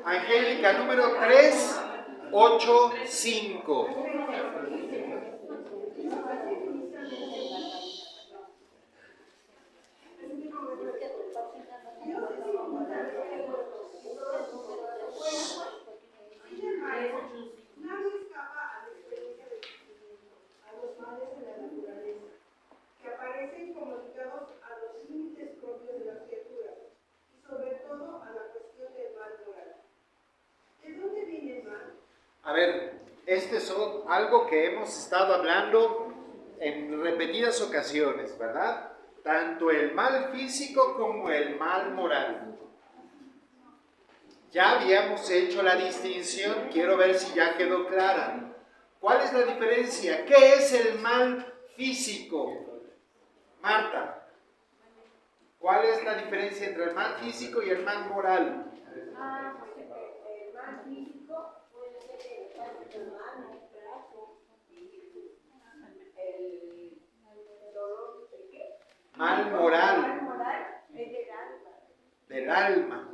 Angélica, número 385. A ver, este es algo que hemos estado hablando en repetidas ocasiones, ¿verdad? Tanto el mal físico como el mal moral. Ya habíamos hecho la distinción, quiero ver si ya quedó clara. ¿Cuál es la diferencia? ¿Qué es el mal físico? Marta, ¿cuál es la diferencia entre el mal físico y el mal moral? El mal físico puede ser el mano, el brazo, el dolor, ¿qué? Mal moral. Mal moral es del alma. Del alma.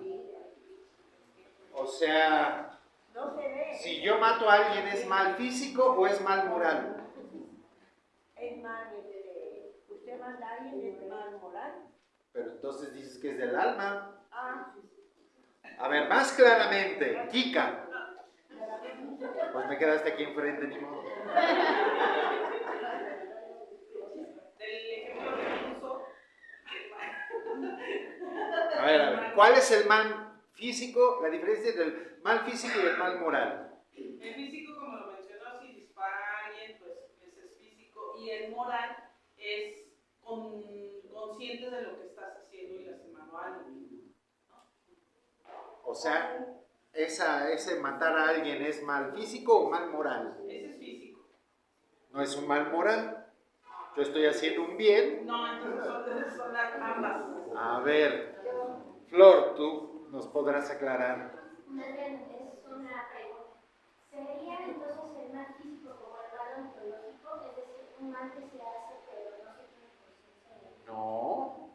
O sea, no se ve. Si yo mato a alguien, ¿es mal físico o es mal moral? Es mal, usted mata a alguien, es mal moral. Pero entonces dices que es del alma. Ah. A ver, más claramente, Kika. Pues me quedaste aquí enfrente, ni modo. A ver, ¿cuál es el mal físico? La diferencia entre el mal físico y el mal moral. El físico, como lo mencionó, si dispara a alguien, pues ese es físico. Y el moral es consciente de lo que estás haciendo y lastimando a alguien, ¿no? O sea, ese matar a alguien es mal físico o mal moral. Ese es físico. No es un mal moral. Yo estoy haciendo un bien. No, entonces son ambas. A ver, Flor, tú nos podrás aclarar. Más bien es una pregunta. ¿Sería entonces el mal físico como el mal ontológico? Es decir, un mal que se hace pero no se tiene conciencia de él. No.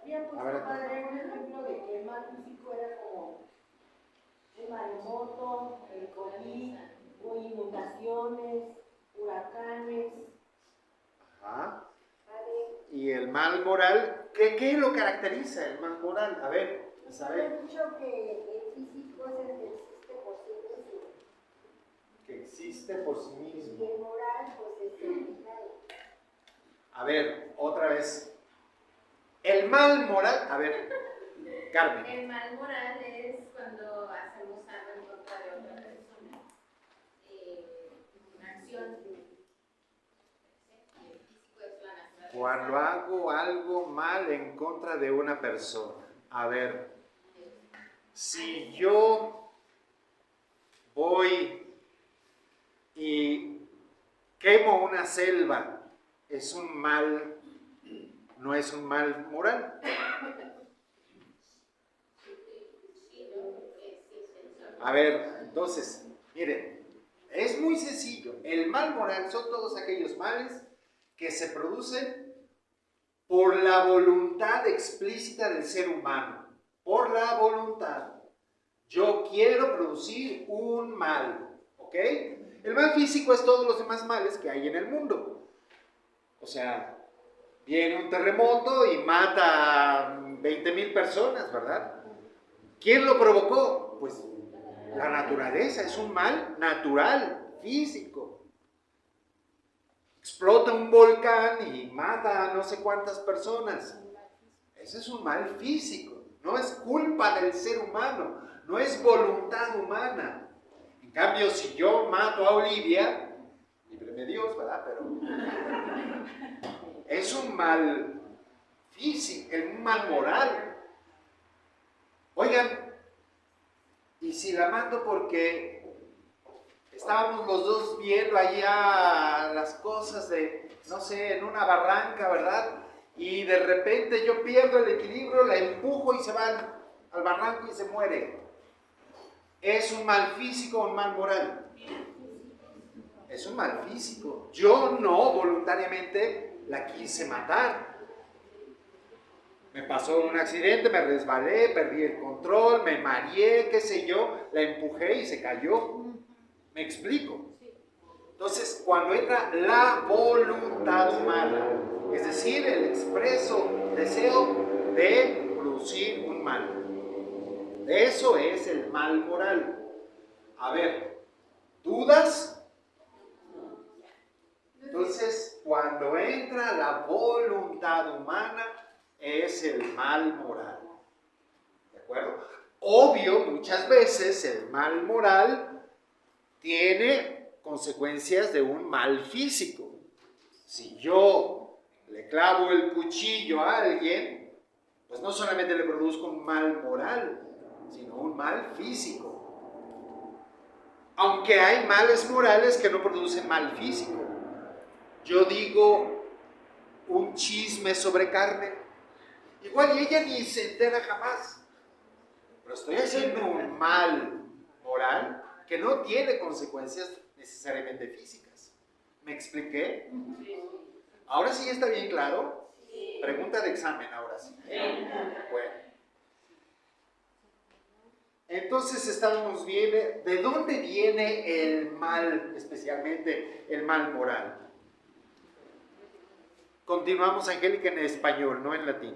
Había puesto padre un ejemplo de que el mal físico era como el maremoto, el COVID, o inundaciones, huracanes. Ajá. Y el mal moral, ¿qué lo caracteriza el mal moral? A ver, Isabel. He dicho que el físico es el que existe por sí mismo. Que existe por sí mismo. Y el moral, pues es el final. A ver, otra vez. El mal moral, a ver, Carmen. El mal moral es cuando hacemos algo en contra de otra persona. Una acción. Cuando hago algo mal en contra de una persona. A ver, si yo voy y quemo una selva, ¿es un mal, no es un mal moral? A ver, entonces, miren, es muy sencillo. El mal moral son todos aquellos males que se producen por la voluntad explícita del ser humano. Por la voluntad. Yo quiero producir un mal. ¿Ok? El mal físico es todos los demás males que hay en el mundo. O sea, viene un terremoto y mata a 20,000 personas, ¿verdad? ¿Quién lo provocó? Pues la naturaleza, es un mal natural, físico. Explota un volcán y mata a no sé cuántas personas. Ese es un mal físico. No es culpa del ser humano. No es voluntad humana. En cambio, si yo mato a Olivia, líbreme Dios, ¿verdad? Pero es un mal físico, es un mal moral. Oigan, ¿y si la mato porque estábamos los dos viendo allá las cosas de, no sé, en una barranca, ¿verdad? Y de repente yo pierdo el equilibrio, la empujo y se va al barranco y se muere. ¿Es un mal físico o un mal moral? Es un mal físico. Yo no voluntariamente la quise matar. Me pasó un accidente, me resbalé, perdí el control, me mareé, qué sé yo, la empujé y se cayó. ¿Me explico? Entonces, cuando entra la voluntad humana, es decir, el expreso deseo de producir un mal, eso es el mal moral. A ver, ¿dudas? Entonces, cuando entra la voluntad humana, es el mal moral. ¿De acuerdo? Obvio, muchas veces el mal moral tiene consecuencias de un mal físico. Si yo le clavo el cuchillo a alguien, pues no solamente le produzco un mal moral, sino un mal físico. Aunque hay males morales que no producen mal físico. Yo digo un chisme sobre Carmen, igual y ella ni se entera jamás, pero estoy haciendo un mal moral que no tiene consecuencias necesariamente físicas. ¿Me expliqué? ¿Ahora sí está bien claro? Pregunta de examen, ahora sí. Bueno. Entonces estábamos viendo, ¿de dónde viene el mal, especialmente el mal moral? Continuamos, Angélica, en español, no en latín.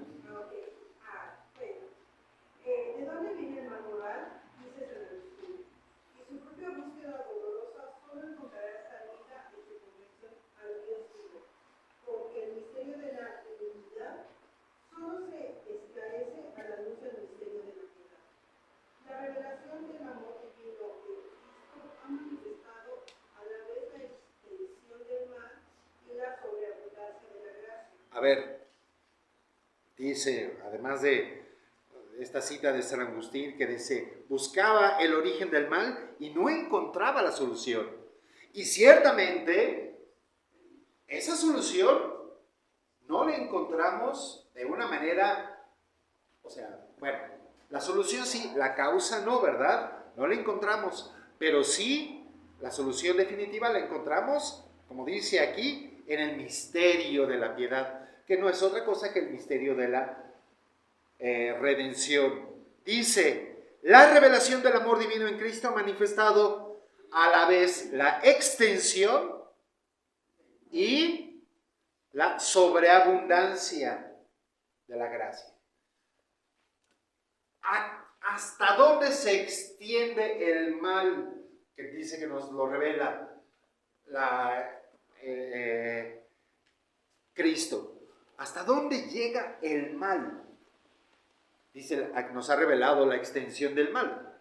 ¿De dónde viene el mal moral? Dice San Agustín. Y su propia búsqueda dolorosa solo encontrará salida en su conversión al Dios vivo, porque el misterio de la divinidad solo se esclarece a la luz del misterio de la piedad. La revelación del amor divino de Cristo ha manifestado a la vez la extensión del mal y la sobreabundancia de la gracia. A ver, dice, además de esta cita de San Agustín que dice, buscaba el origen del mal y no encontraba la solución. Y ciertamente, esa solución no la encontramos de una manera, o sea, bueno, la solución sí, la causa no, ¿verdad? No la encontramos, pero sí, la solución definitiva la encontramos, como dice aquí, en el misterio de la piedad, que no es otra cosa que el misterio de la redención. Dice, la revelación del amor divino en Cristo ha manifestado a la vez la extensión y la sobreabundancia de la gracia. ¿Hasta dónde se extiende el mal que dice que nos lo revela Cristo? ¿Hasta dónde llega el mal? Dice, nos ha revelado la extensión del mal.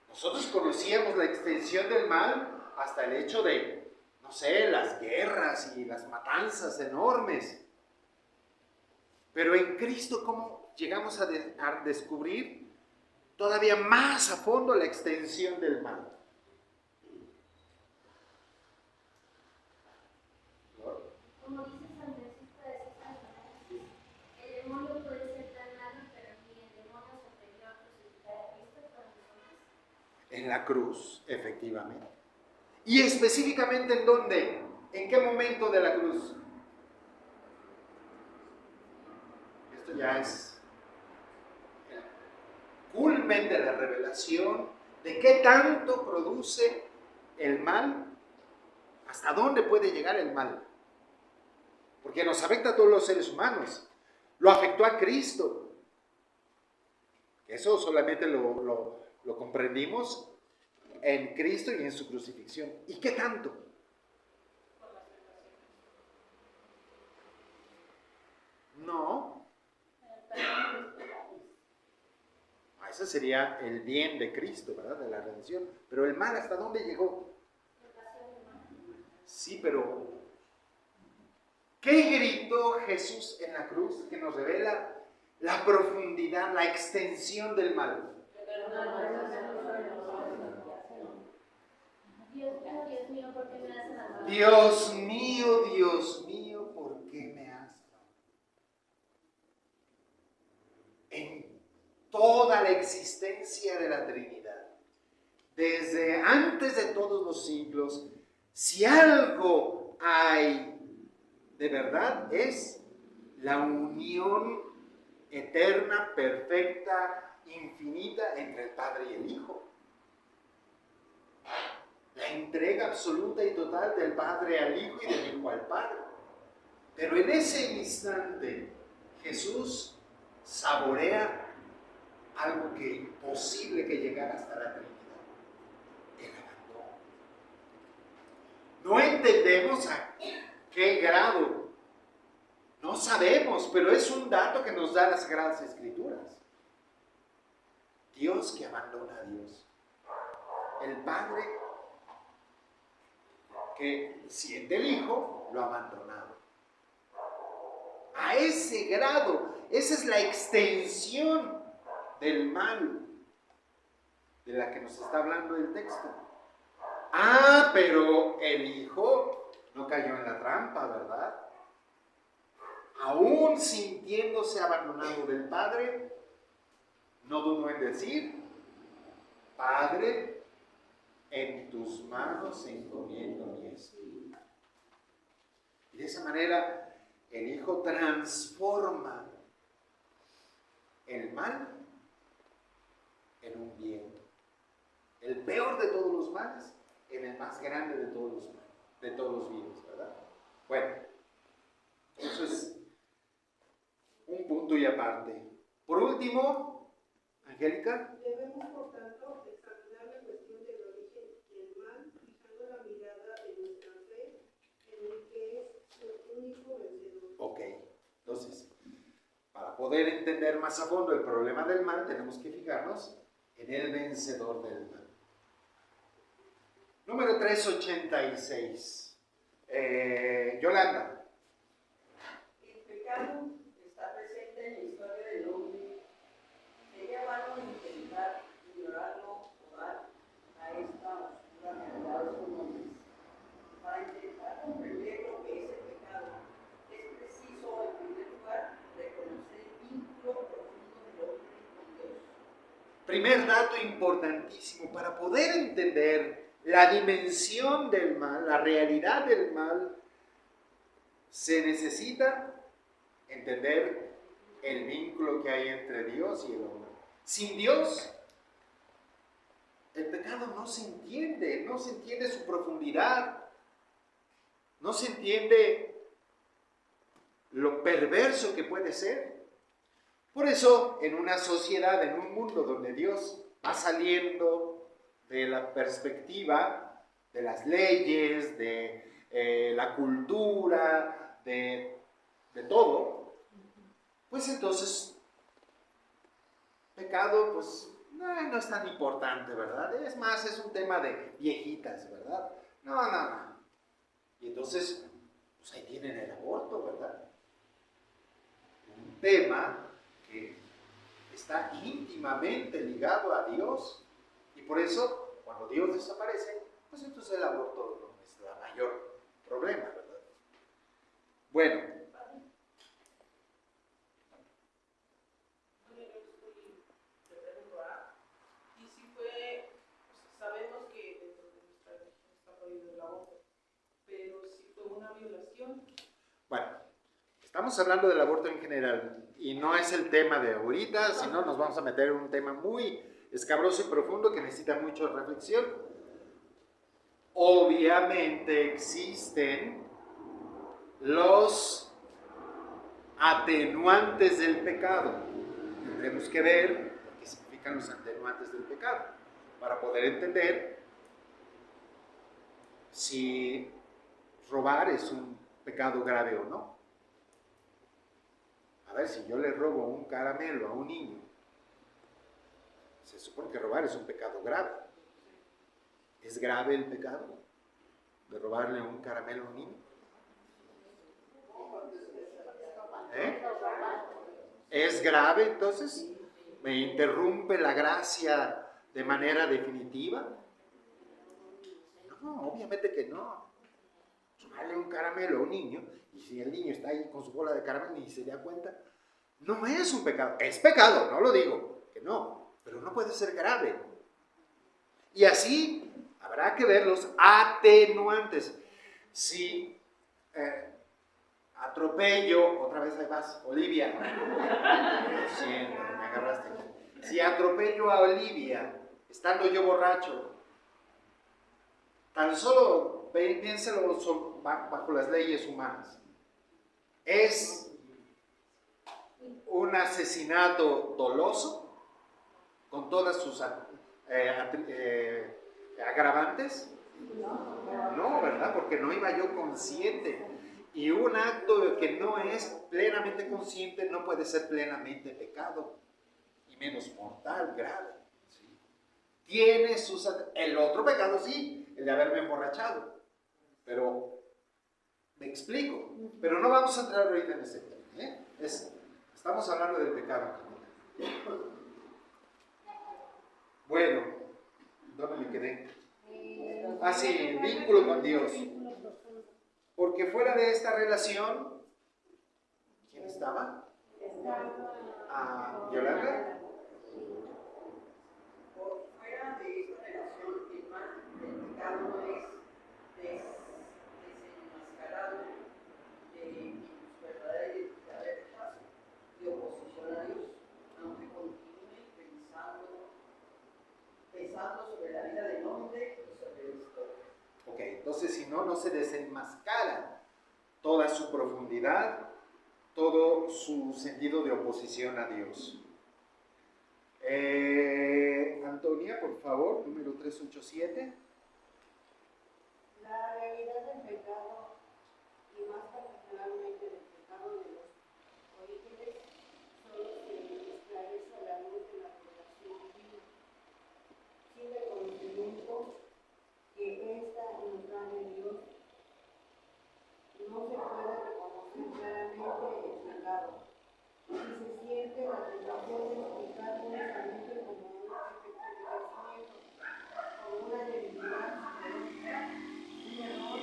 Nosotros conocíamos la extensión del mal hasta el hecho de, no sé, las guerras y las matanzas enormes. Pero en Cristo, ¿cómo llegamos a descubrir todavía más a fondo la extensión del mal? Como dice San Francisco de Asís, el demonio puede ser tan malo, pero ni el demonio se atrevió a crucificar a Cristo con nosotros. En la cruz, efectivamente. ¿Y específicamente en dónde? ¿En qué momento de la cruz? Esto ya es el culmen de la revelación de qué tanto produce el mal, hasta dónde puede llegar el mal. Porque nos afecta a todos los seres humanos. Lo afectó a Cristo. Eso solamente lo comprendimos en Cristo y en su crucifixión. ¿Y qué tanto? No. Ese sería el bien de Cristo, ¿verdad? De la redención. Pero el mal, ¿hasta dónde llegó? Sí, pero ¿qué gritó Jesús en la cruz que nos revela la profundidad, la extensión del mal? Dios mío, ¿por qué me has amado? Dios mío, ¿por qué me has amado? En toda la existencia de la Trinidad, desde antes de todos los siglos, si algo hay de verdad, es la unión eterna, perfecta, infinita entre el Padre y el Hijo. La entrega absoluta y total del Padre al Hijo y del Hijo al Padre. Pero en ese instante Jesús saborea algo que imposible que llegara hasta la Trinidad. El abandono. No entendemos a qué grado. No sabemos, pero es un dato que nos da las Sagradas Escrituras. Dios que abandona a Dios. El Padre que siente el Hijo lo ha abandonado. A ese grado, esa es la extensión del mal de la que nos está hablando el texto. Ah, pero el Hijo no cayó en la trampa, ¿verdad? Aún sintiéndose abandonado del Padre, no dudó en decir: Padre, en tus manos encomiendo mi espíritu. Y de esa manera el Hijo transforma el mal en un bien. El peor de todos los males en el más grande de todos los bienes, ¿verdad? Bueno, eso es un punto y aparte. Por último, Angélica. Debemos, por tanto, examinar la cuestión del origen del mal, fijando la mirada en nuestra fe, en el que es su único vencedor. Ok, entonces, para poder entender más a fondo el problema del mal, tenemos que fijarnos en el vencedor del mal. Número 386. Yolanda. El pecado está presente en la historia del hombre. Sería vano intentar ignorarlo o dar a esta oscura realidad su nombre. Para intentar comprender lo que es el pecado, es preciso, en primer lugar, reconocer el vínculo profundo del hombre con Dios. Primer dato importantísimo, para poder entender la dimensión del mal, la realidad del mal, se necesita entender el vínculo que hay entre Dios y el hombre. Sin Dios, el pecado no se entiende su profundidad, no se entiende lo perverso que puede ser. Por eso, en una sociedad, en un mundo donde Dios va saliendo de la perspectiva de las leyes, de la cultura, de todo, pues entonces pecado pues no es tan importante, ¿verdad? Es más, es un tema de viejitas, ¿verdad? No. Y entonces, pues ahí tienen el aborto, ¿verdad? Un tema que está íntimamente ligado a Dios. Y por eso, cuando Dios desaparece, pues entonces el aborto no es el mayor problema, ¿verdad? Bueno. Y si fue, sabemos que dentro de nuestra religión está prohibido el aborto, pero si fue una violación. Bueno, estamos hablando del aborto en general y no es el tema de ahorita, sino nos vamos a meter en un tema muy escabroso y profundo que necesita mucha reflexión. Obviamente existen los atenuantes del pecado. Tendremos que ver qué significan los atenuantes del pecado para poder entender si robar es un pecado grave o no. A ver, si yo le robo un caramelo a un niño, se supone que robar es un pecado grave. ¿Es grave el pecado de robarle un caramelo a un niño? ¿Es grave entonces? ¿Me interrumpe la gracia de manera definitiva? No, obviamente que no. Robarle un caramelo a un niño, y si el niño está ahí con su bola de caramelo y se da cuenta, no es un pecado. Es pecado, no lo digo, que no, pero no puede ser grave. Y así habrá que ver los atenuantes. Si atropello, otra vez ahí vas, Olivia. Lo siento, me agarraste. Si atropello a Olivia, estando yo borracho, tan solo piénselo bajo las leyes humanas. ¿Es un asesinato doloso con todas sus agravantes? No, ¿verdad? Porque no iba yo consciente. Y un acto que no es plenamente consciente no puede ser plenamente pecado, y menos mortal, grave. ¿Sí? Tiene sus... El otro pecado sí, el de haberme emborrachado. Pero, me explico. Pero no vamos a entrar ahorita en ese tema. Estamos hablando del pecado. Bueno, ¿dónde me quedé? Ah, sí, vínculo con Dios. Porque fuera de esta relación, ¿quién estaba? ¿Yolanda? Por fuera de esta relación, el mal del pecado no es desenmascarado en su verdadera identidad de rechazo, de oposición a Dios, aunque continúe pensando sobre la vida del hombre y sobre la historia. Ok, entonces si no, no se desenmascara toda su profundidad, todo su sentido de oposición a Dios. Antonia, por favor, número 387. La realidad del pecado, y más particularmente del pecado de los orígenes, solo se esclarece a la luz de la revelación divina, sin el conocimiento que esta inusual de Dios no se puede reconocer claramente el pecado. Si se siente la tentación de explicar únicamente como un efecto de crecimiento, como una debilidad psicológica, un error,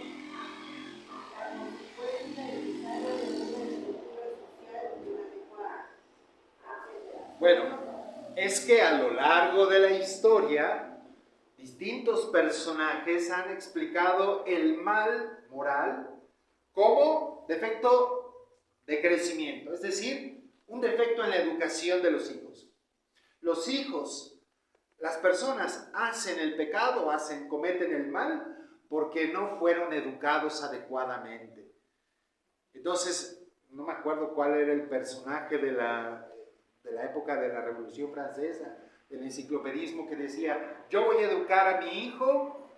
la consecuencia necesaria de una estructura social inadecuada, etc. Bueno, es que a lo largo de la historia, distintos personajes han explicado el mal moral como defecto de crecimiento, es decir, un defecto en la educación de los hijos. Los hijos, las personas hacen el pecado, cometen el mal porque no fueron educados adecuadamente. Entonces, no me acuerdo cuál era el personaje de la época de la Revolución Francesa, del enciclopedismo, que decía: yo voy a educar a mi hijo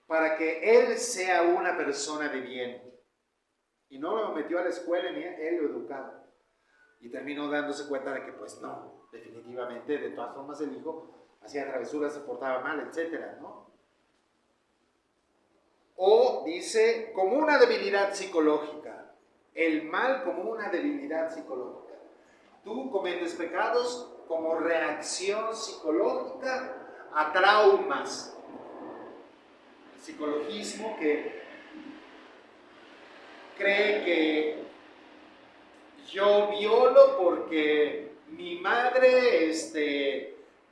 para que él sea una persona de bien. Y no lo metió a la escuela ni él lo educaba. Y terminó dándose cuenta de que pues no, definitivamente, de todas formas el hijo hacía travesuras, se portaba mal, etcétera, ¿no? O dice, como una debilidad psicológica, el mal como una debilidad psicológica. Tú cometes pecados como reacción psicológica a traumas. El psicologismo que cree que yo violo porque mi madre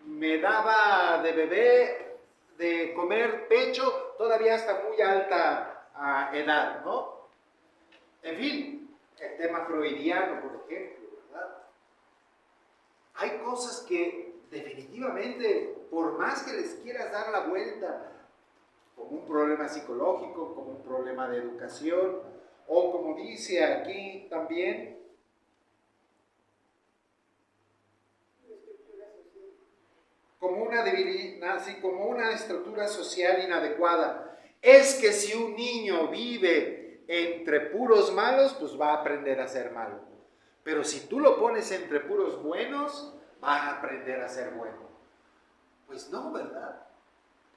me daba de bebé, de comer pecho, todavía hasta muy alta edad, ¿no? En fin, el tema freudiano, por ejemplo, ¿verdad? Hay cosas que definitivamente, por más que les quieras dar la vuelta, como un problema psicológico, como un problema de educación, o como dice aquí también, como una debilidad, así como una estructura social inadecuada. Es que si un niño vive entre puros malos, pues va a aprender a ser malo. Pero si tú lo pones entre puros buenos, va a aprender a ser bueno. Pues no, ¿verdad?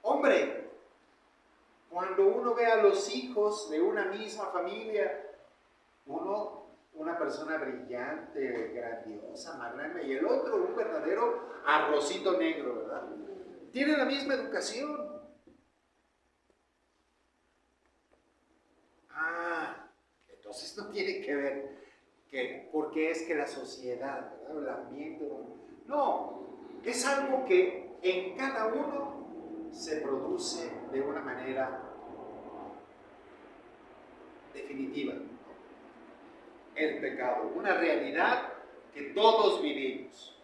Hombre, cuando uno ve a los hijos de una misma familia, una persona brillante, grandiosa, magnánima, y el otro un verdadero arrocito negro, ¿verdad? Tienen la misma educación. Entonces no tiene que ver porque es que la sociedad, ¿verdad? El ambiente, no, es algo que en cada uno se produce de una manera definitiva. El pecado, una realidad que todos vivimos.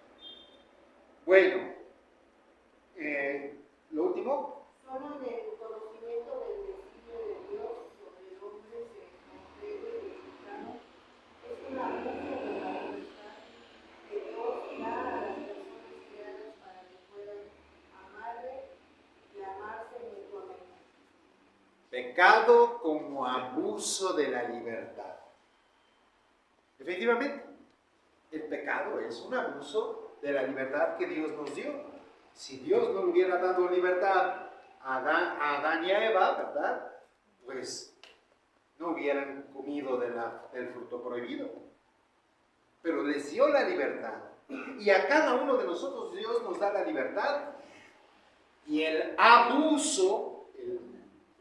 Bueno, lo último. Solo en el conocimiento del designio de Dios sobre el hombre se comprende y mexicano es una abuso de la libertad que Dios da a las personas creadas para que puedan amarle y amarse mutuamente. Pecado como abuso de la libertad. Efectivamente, el pecado es un abuso de la libertad que Dios nos dio. Si Dios no le hubiera dado libertad a Adán y a Eva, ¿verdad? Pues no hubieran comido del fruto prohibido. Pero les dio la libertad. Y a cada uno de nosotros Dios nos da la libertad. Y el abuso, el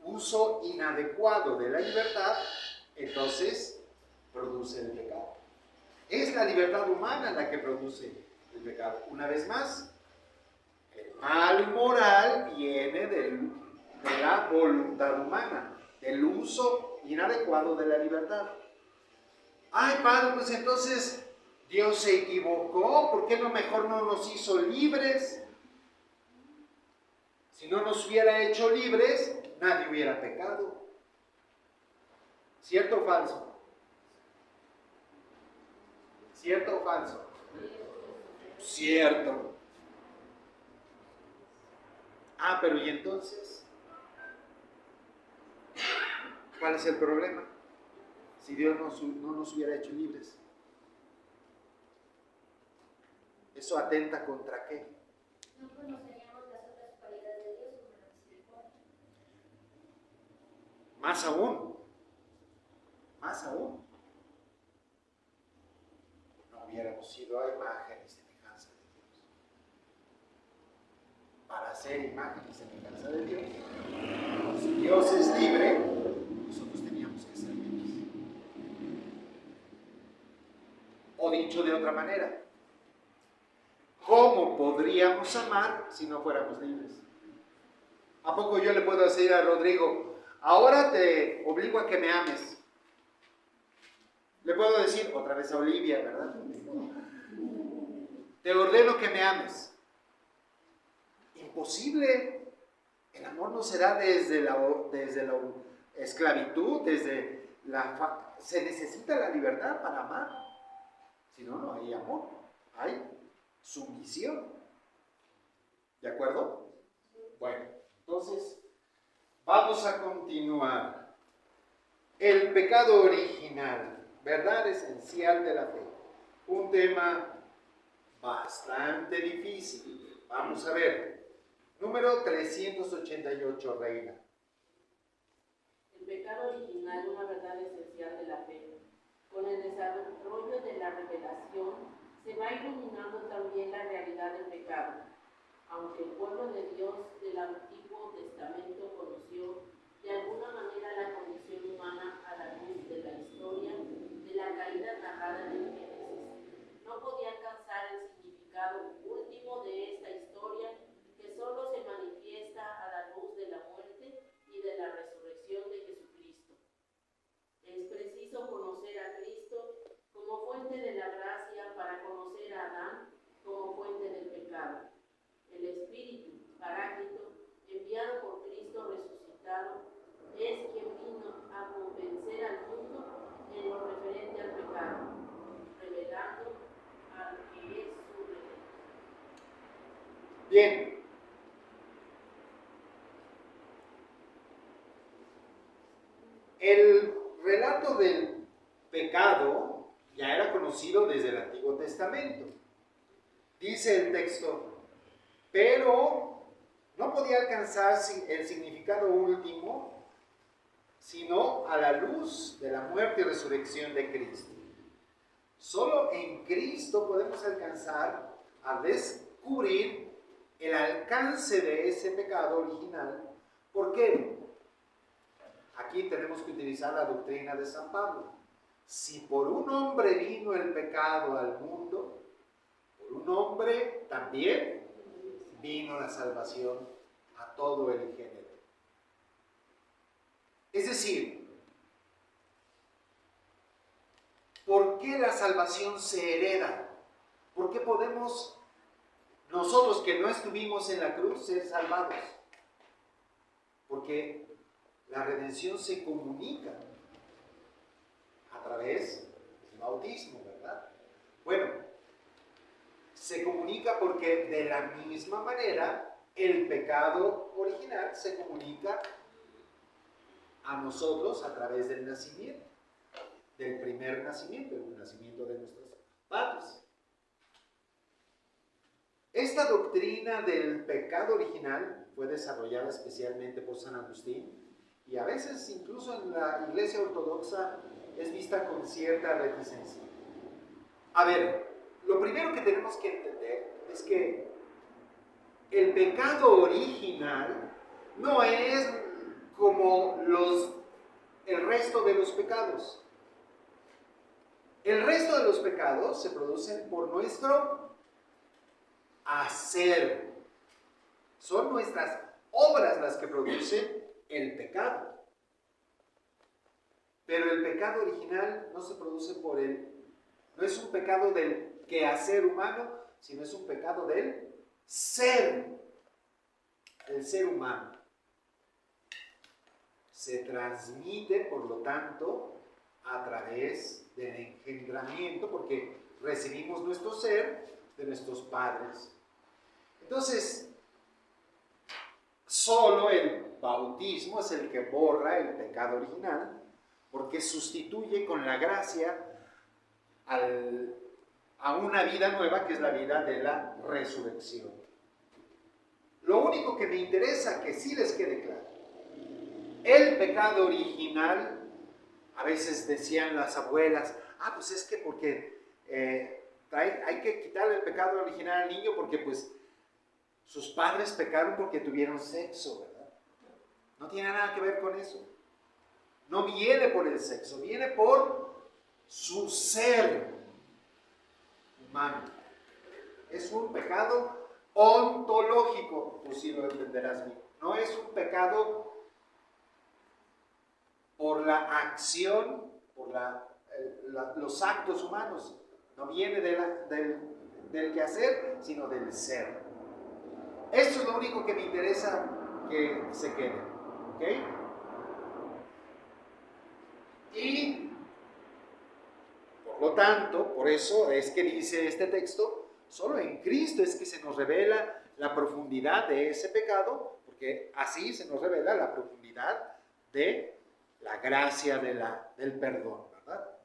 uso inadecuado de la libertad, entonces produce el pecado. Es la libertad humana la que produce el pecado. Una vez más, el mal moral viene de la voluntad humana, del uso inadecuado de la libertad. Ay, padre, pues entonces Dios se equivocó. ¿Por qué no mejor no nos hizo libres? Si no nos hubiera hecho libres, nadie hubiera pecado. ¿Cierto o falso? ¿Cierto o falso? Cierto. Ah, pero ¿y entonces? ¿Cuál es el problema? Si Dios no nos hubiera hecho libres. ¿Eso atenta contra qué? No conoceríamos las otras cualidades de Dios como la misericordia. Más aún. Más aún. No hubiéramos sido a imagen y semejanza de Dios. Para ser imagen y semejanza de Dios, si Dios es libre, nosotros teníamos que ser libres. O dicho de otra manera, ¿cómo podríamos amar si no fuéramos libres? ¿A poco yo le puedo decir a Rodrigo, ahora te obligo a que me ames? Le puedo decir, otra vez a Olivia, ¿verdad? Te ordeno que me ames. Imposible. El amor no será desde la esclavitud, se necesita la libertad para amar. Si no, no hay amor, hay sumisión. ¿De acuerdo? Bueno, entonces vamos a continuar. El pecado original. Verdad esencial de la fe. Un tema bastante difícil. Vamos a ver. Número 388, Reina. El pecado original, una verdad esencial de la fe. Con el desarrollo de la revelación, se va iluminando también la realidad del pecado. Aunque el pueblo de Dios del Antiguo Testamento conoció de alguna manera la condición humana a la luz de la historia de la caída narrada en el Génesis, no podía alcanzar el significado último de esta historia que solo se manifiesta a la luz de la muerte y de la resurrección de Jesucristo. Es preciso conocer a Cristo como fuente de la gracia para conocer a Adán como fuente del pecado. El Espíritu Paráclito, enviado por Cristo resucitado, es quien vino a convencer al mundo en lo referente al pecado, revelando al que es su redentor. Bien. El relato del pecado ya era conocido desde el Antiguo Testamento. Dice el texto, pero no podía alcanzar el significado último sino a la luz de la muerte y resurrección de Cristo. Solo en Cristo podemos alcanzar a descubrir el alcance de ese pecado original. ¿Por qué? Aquí tenemos que utilizar la doctrina de San Pablo. Si por un hombre vino el pecado al mundo, por un hombre también vino la salvación a todo el género. Es decir, ¿por qué la salvación se hereda? ¿Por qué podemos nosotros que no estuvimos en la cruz ser salvados? Porque la redención se comunica a través del bautismo, ¿verdad? Bueno, se comunica porque de la misma manera el pecado original se comunica a nosotros a través del nacimiento, del primer nacimiento, el nacimiento de nuestros padres. Esta doctrina del pecado original fue desarrollada especialmente por San Agustín y a veces incluso en la Iglesia Ortodoxa es vista con cierta reticencia. A ver, lo primero que tenemos que entender es que el pecado original no es como el resto de los pecados. El resto de los pecados se producen por nuestro hacer. Son nuestras obras las que producen el pecado. Pero el pecado original no se produce no es un pecado del quehacer humano, sino es un pecado del ser humano. Se transmite, por lo tanto, a través del engendramiento, porque recibimos nuestro ser de nuestros padres. Entonces, solo el bautismo es el que borra el pecado original, porque sustituye con la gracia a una vida nueva, que es la vida de la resurrección. Lo único que me interesa que sí les quede claro, el pecado original, a veces decían las abuelas, pues es que porque hay que quitarle el pecado original al niño porque pues sus padres pecaron porque tuvieron sexo, ¿verdad? No tiene nada que ver con eso. No viene por el sexo, viene por su ser humano. Es un pecado ontológico, pues sí lo entenderás bien. No es un pecado por la acción, por los actos humanos. No viene del quehacer, sino del ser. Esto es lo único que me interesa que se quede. ¿Ok? Y, por lo tanto, por eso es que dice este texto, solo en Cristo es que se nos revela la profundidad de ese pecado, porque así se nos revela la profundidad de la gracia del perdón, ¿verdad?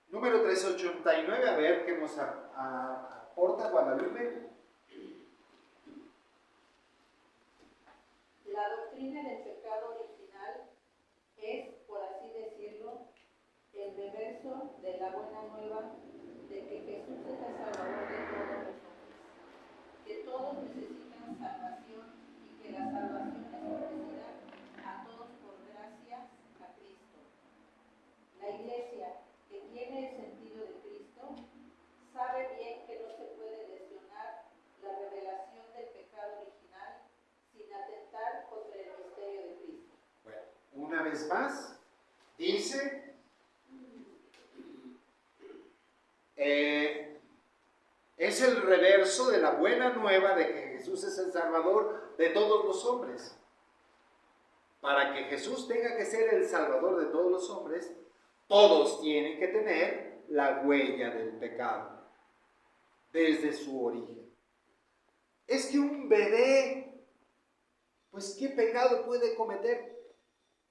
Número 389, a ver qué nos aporta Guadalupe. La doctrina del pecado original es, por así decirlo, el reverso de la buena nueva de que Jesús es el Salvador de todos los hombres, que todos necesitan salvación y que la salvación es ofrecida a todos por gracia a Cristo. La Iglesia, que tiene el sentido de Cristo, sabe bien que no se puede lesionar la revelación del pecado original sin atentar contra el misterio de Cristo. Bueno, una vez más, dice, es el reverso de la buena nueva de que Jesús es el Salvador de todos los hombres. Para que Jesús tenga que ser el Salvador de todos los hombres, todos tienen que tener la huella del pecado, desde su origen. Es que un bebé, pues ¿qué pecado puede cometer?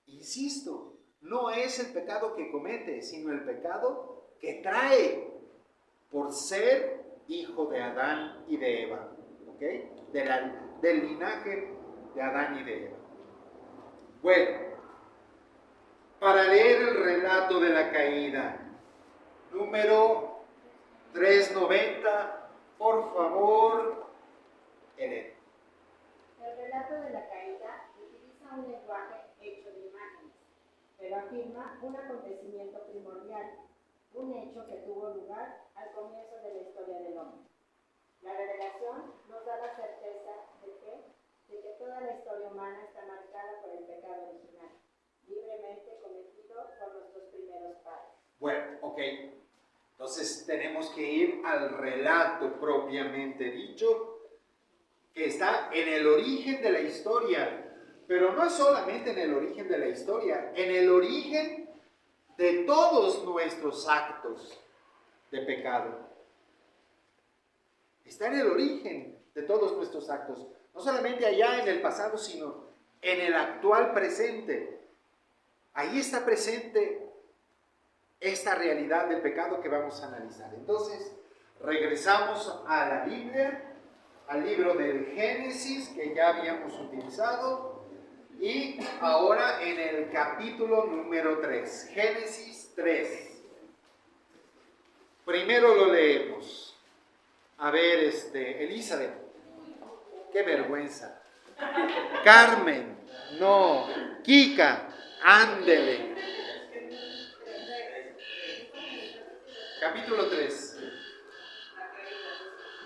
Insisto, no es el pecado que comete, sino el pecado que trae por ser hijo de Adán y de Eva, ¿ok? Del linaje de Adán y de Eva. Bueno, para leer el relato de la caída, número 390, por favor, Elena. El relato de la caída utiliza un lenguaje hecho de imágenes, pero afirma un acontecimiento primordial, un hecho que tuvo lugar al comienzo de la historia del hombre. La revelación nos da la certeza de que toda la historia humana está marcada por el pecado original, libremente cometido Entonces tenemos que ir al relato propiamente dicho, que está en el origen de la historia, pero no es solamente en el origen de la historia, en el origen de todos nuestros actos de pecado. Está en el origen de todos nuestros actos, no solamente allá en el pasado, sino en el actual presente. Ahí está presente esta realidad del pecado que vamos a analizar. Entonces, regresamos a la Biblia, al libro del Génesis que ya habíamos utilizado, y ahora en el capítulo número 3, Génesis 3. Primero lo leemos. A ver, Elizabeth, qué vergüenza. Carmen, no. Kika, ándele. Capítulo 3.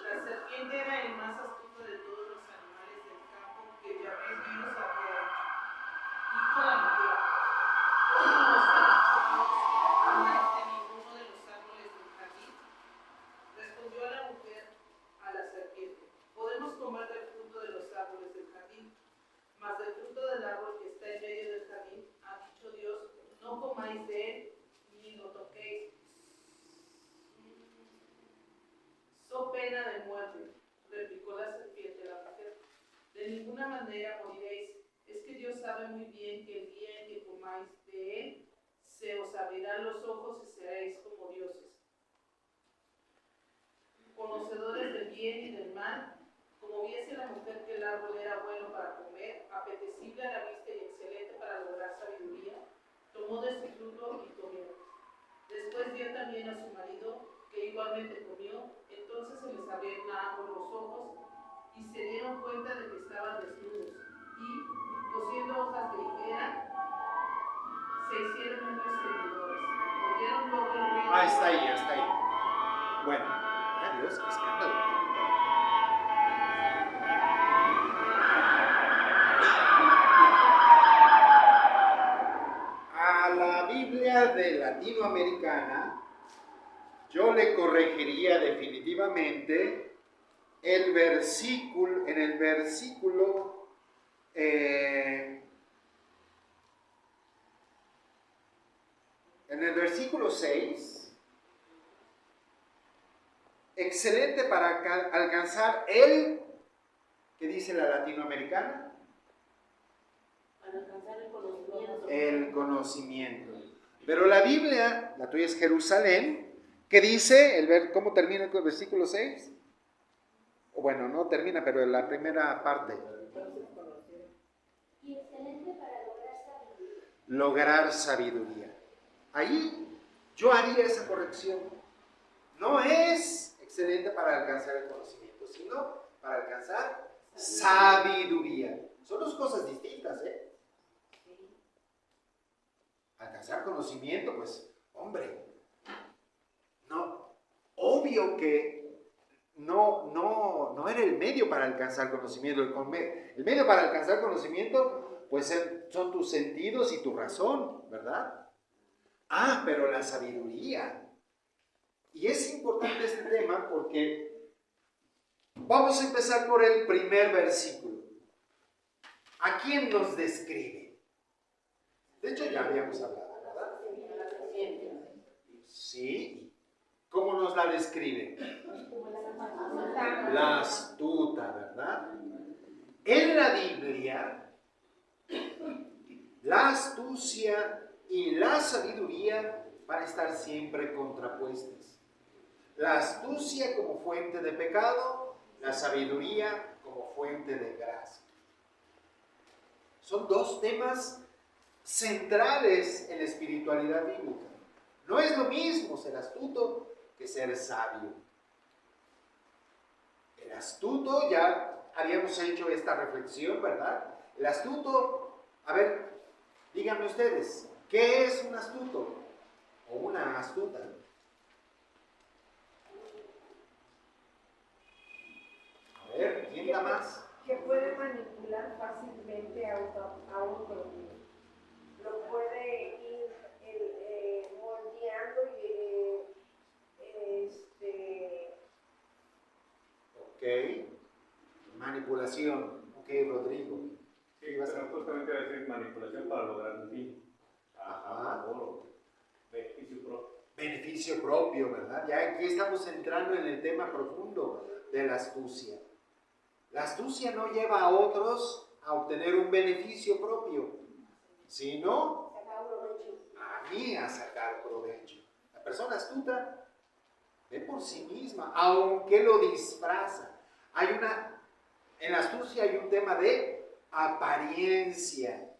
La serpiente era el más astuto de todos los animales del campo que Yahvé Dios había hecho. Dijo a la mujer: ¿no comerás de ninguno de los árboles del jardín? Respondió a la mujer a la serpiente: podemos comer del fruto de los árboles del jardín, mas del fruto del árbol que está en medio del jardín, ha dicho Dios: no comáis de él, ni lo toquéis. So pena de muerte, replicó la serpiente a la mujer. De ninguna manera moriréis. Es que Dios sabe muy bien que el día en que comáis de él, se os abrirán los ojos y seréis como dioses, conocedores del bien y del mal. Como viese la mujer que el árbol era bueno para comer, apetecible a la vista y excelente para lograr sabiduría, tomó de su fruto y comió. Después dio también a su marido, que igualmente comió. Entonces se les abrieron a ambos los ojos y se dieron cuenta de que estaban desnudos, y, cosiendo hojas de higuera, se hicieron unos servidores. Oyeron luego el ruido. Está ahí. Bueno, adiós, qué escándalo. A la Biblia de latinoamericana, yo le corregiría definitivamente el versículo, en el versículo en el versículo 6, excelente para alcanzar el, ¿qué dice la latinoamericana? Para alcanzar el conocimiento. El conocimiento. Pero la Biblia, la tuya es Jerusalén, ¿qué dice? ¿Cómo termina el versículo 6? O bueno, no termina, pero en la primera parte. Y excelente para lograr sabiduría. Lograr sabiduría. Ahí yo haría esa corrección. No es excelente para alcanzar el conocimiento, sino para alcanzar sabiduría. Son dos cosas distintas, ¿eh? Alcanzar conocimiento, pues, hombre, no, obvio que no era el medio para alcanzar conocimiento. El medio para alcanzar conocimiento, pues, son tus sentidos y tu razón, ¿verdad? Pero la sabiduría. Y es importante este tema porque vamos a empezar por el primer versículo. ¿A quién nos describe? De hecho, ya habíamos hablado, ¿verdad? Sí. ¿Cómo nos la describe? La astuta, ¿verdad? En la Biblia, la astucia y la sabiduría van a estar siempre contrapuestas. La astucia como fuente de pecado, la sabiduría como fuente de gracia. Son dos temas centrales en la espiritualidad bíblica. No es lo mismo ser astuto que ser sabio. El astuto, ya habíamos hecho esta reflexión, ¿verdad? El astuto, a ver, díganme ustedes, ¿qué es un astuto o una astuta? A ver, ¿quién da más? Que puede manipular fácilmente a un propio. Lo puede ir moldeando y manipulación. Ok, Rodrigo. Sí, pero justamente va a decir manipulación para lograr un fin. Ajá. Beneficio propio. Beneficio propio, ¿verdad? Ya aquí estamos entrando en el tema profundo de la astucia. La astucia no lleva a otros a obtener un beneficio propio, sino a mí a sacar provecho. La persona astuta ve por sí misma, aunque lo disfraza. En la astucia hay un tema de apariencia,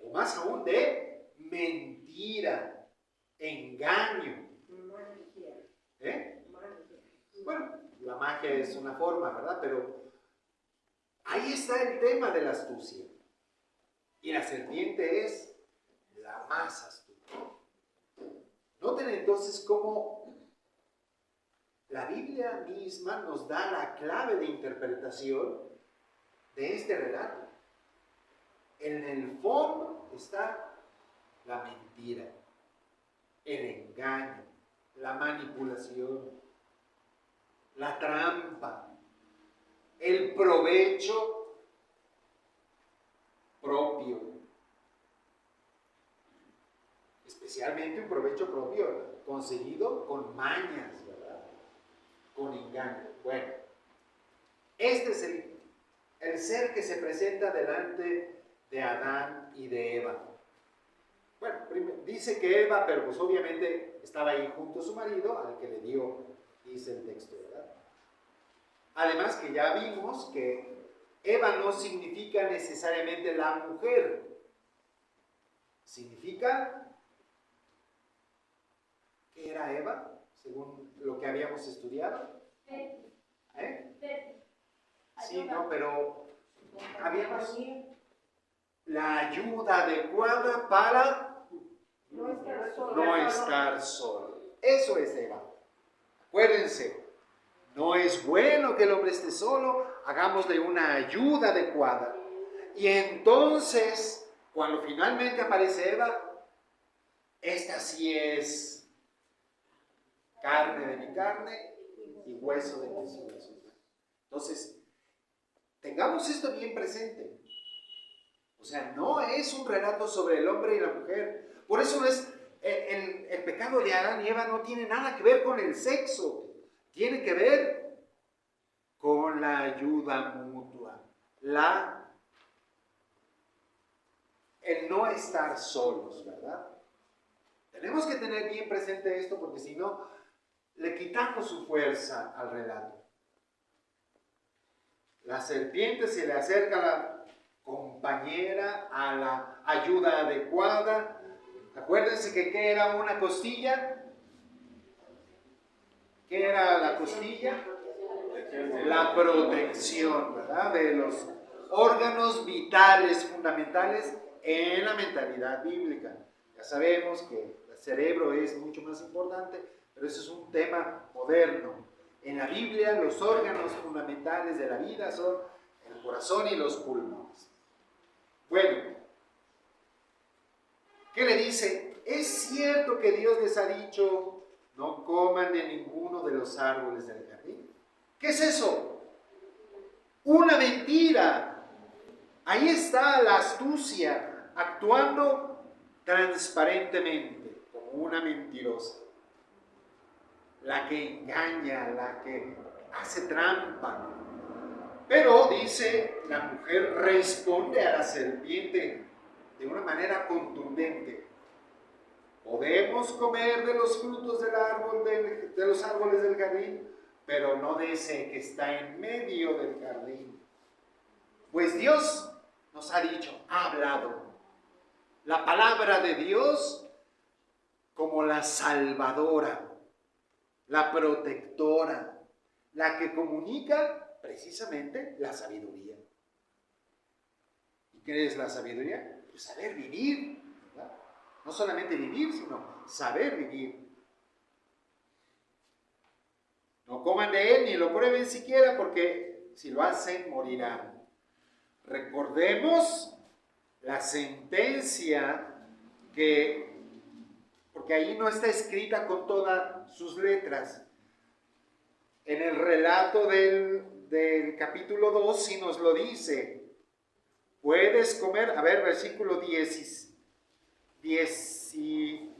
o más aún de mentira, engaño. Bueno, la magia es una forma, ¿verdad? Pero ahí está el tema de la astucia. Y la serpiente es la más astuta. Noten entonces cómo la Biblia misma nos da la clave de interpretación de este relato. En el fondo está la mentira, el engaño, la manipulación, la trampa, el provecho propio. Especialmente un provecho propio conseguido con mañas, ¿verdad? Con engaño. Bueno, este es el ser que se presenta delante de Adán y de Eva. Bueno, dice que Eva, pero pues obviamente estaba ahí junto a su marido, al que le dio, dice el texto, ¿verdad? Además que ya vimos que Eva no significa necesariamente la mujer. Significa, ¿qué era Eva? Según lo que habíamos estudiado. Sí, no, pero habíamos la ayuda adecuada para no estar solo. Eso es Eva. Acuérdense, no es bueno que el hombre esté solo, hagámosle una ayuda adecuada. Y entonces, cuando finalmente aparece Eva, esta sí es carne de mi carne y hueso de mis huesos. Entonces, tengamos esto bien presente. O sea, no es un relato sobre el hombre y la mujer. Por eso el pecado de Adán y Eva no tiene nada que ver con el sexo. Tiene que ver con la ayuda mutua. El no estar solos, ¿verdad? Tenemos que tener bien presente esto porque si no, le quitamos su fuerza al relato. La serpiente se le acerca a la compañera, a la ayuda adecuada. Acuérdense que ¿qué era una costilla? ¿Qué era la costilla? La protección, ¿verdad? De los órganos vitales fundamentales en la mentalidad bíblica. Ya sabemos que el cerebro es mucho más importante, pero eso es un tema moderno. En la Biblia los órganos fundamentales de la vida son el corazón y los pulmones. Bueno, ¿qué le dice? Es cierto que Dios les ha dicho, no coman de ninguno de los árboles del jardín. ¿Qué es eso? Una mentira. Ahí está la astucia, actuando transparentemente, como una mentirosa. La que engaña, la que hace trampa. Pero, dice, la mujer responde a la serpiente de una manera contundente. Podemos comer de los frutos de los árboles del jardín, pero no de ese que está en medio del jardín. Pues Dios nos ha dicho, ha hablado. La palabra de Dios como la salvadora, la protectora, la que comunica precisamente la sabiduría. ¿Y qué es la sabiduría? Pues saber vivir, ¿verdad? No solamente vivir, sino saber vivir. No coman de él ni lo prueben siquiera, porque si lo hacen morirán. Recordemos la sentencia porque ahí no está escrita con todas sus letras. En el relato del del capítulo 2 sí nos lo dice. Puedes comer, a ver, versículo 17,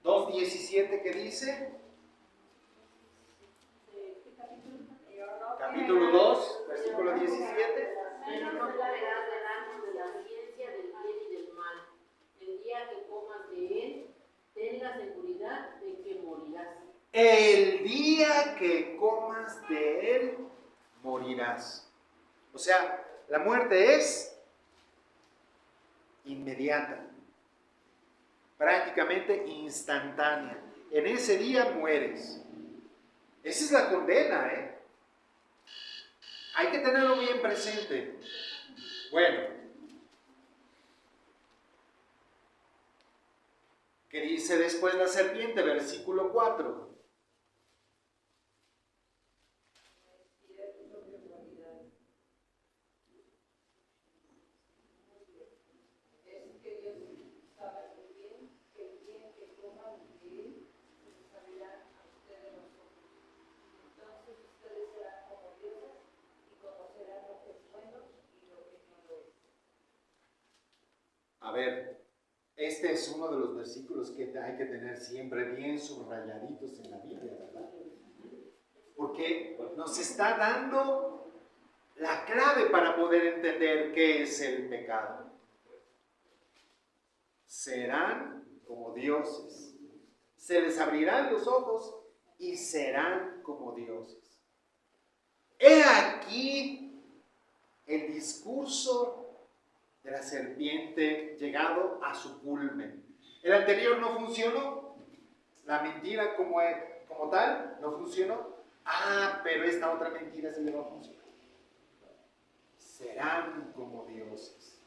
2:17, ¿qué dice? Capítulo 2, versículo 17. Pero no comerás del árbol de la ciencia del bien y del mal. El día que comas de él, ten la seguridad de que morirás. El día que comas de él, morirás. O sea, la muerte es inmediata, prácticamente instantánea. En ese día mueres. Esa es la condena, ¿eh? Hay que tenerlo bien presente. Bueno, ¿qué dice después la serpiente? Versículo 4. A ver, este es uno de los versículos que hay que tener siempre bien subrayaditos en la Biblia, ¿verdad? Porque nos está dando la clave para poder entender qué es el pecado. Serán como dioses. Se les abrirán los ojos y serán como dioses. He aquí el discurso de la serpiente llegado a su culmen. El anterior no funcionó. La mentira como tal no funcionó. Pero esta otra mentira sí le va a funcionar. Serán como dioses,